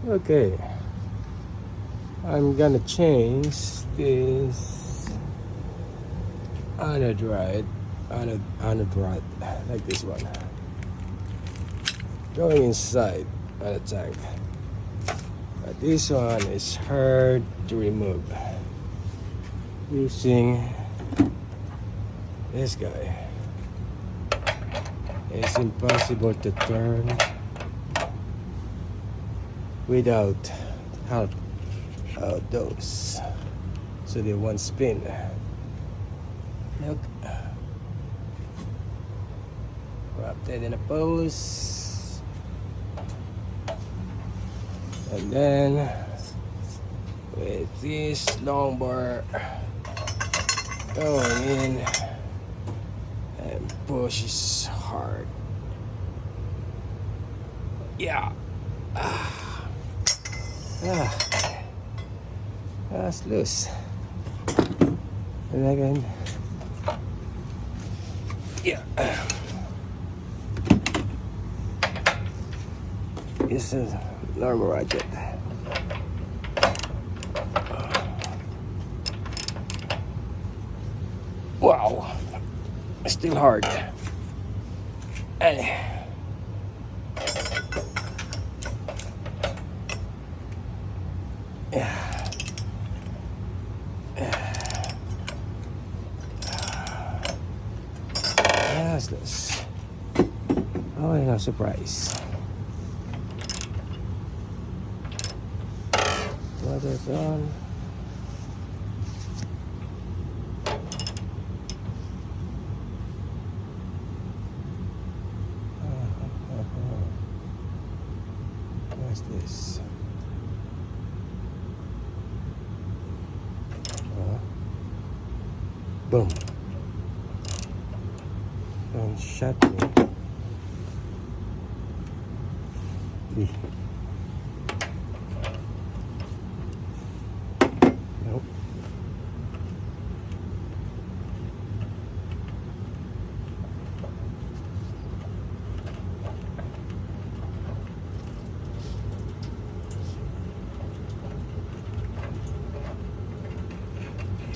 Okay, I'm gonna change this anode rod, anode rod, like this one, going inside the tank. But this one is hard to remove using this guy. It's impossible to turn without help of those, so they won't spin. Look, wrap that in a pose, and then with this long bar going in and pushes hard. Yeah. That's loose. And again, yeah. It's a normal ratchet. Wow, still hard. And that's this. Oh, no surprise. Water's on. What's this? Boom. Don't shut me. Nope.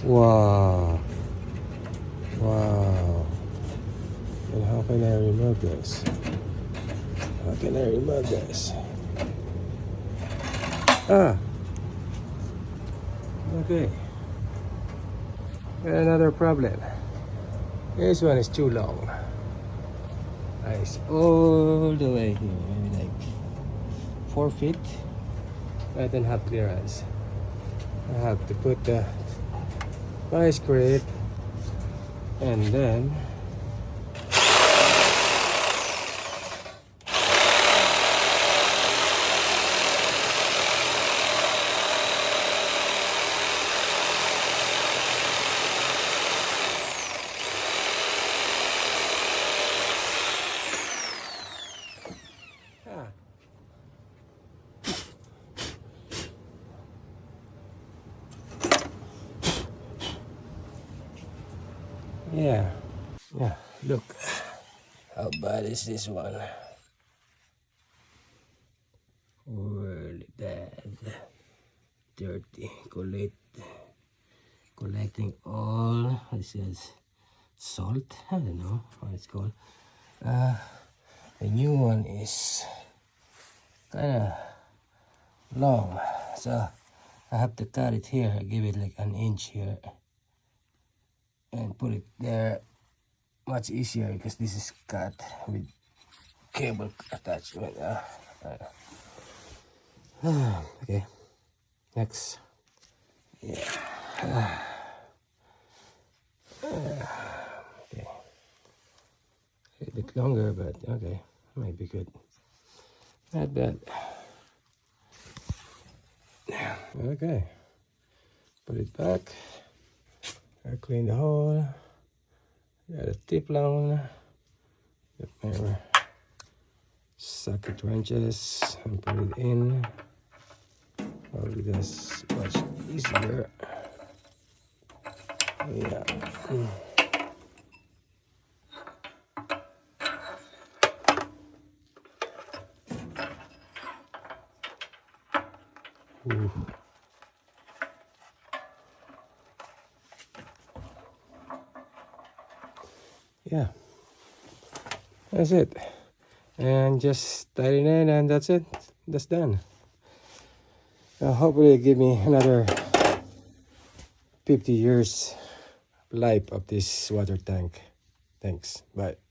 Wow. Wow. And how can I remove this? How can I remove this? Okay. Another problem. This one is too long. It's all the way here, maybe like 4 feet. I don't have clearance. I have to put the vice grip and then yeah. Look, how bad is this one? Really bad. Dirty. Collecting all, it says salt. I don't know what it's called. The new one is kind of long, so I have to cut it here. Give it like an inch here and put it there. Much easier because this is cut with cable attachment. Okay, next. Yeah. Okay. A bit longer, but okay, might be good. Not bad. Okay. Put it back. I clean the hole. Got a tip long. Socket wrenches and put it in. Probably that's much easier. Yeah. Yeah, that's it. And just tighten it, and that's it. That's done. Hopefully, it give me another 50 years life of this water tank. Thanks. Bye.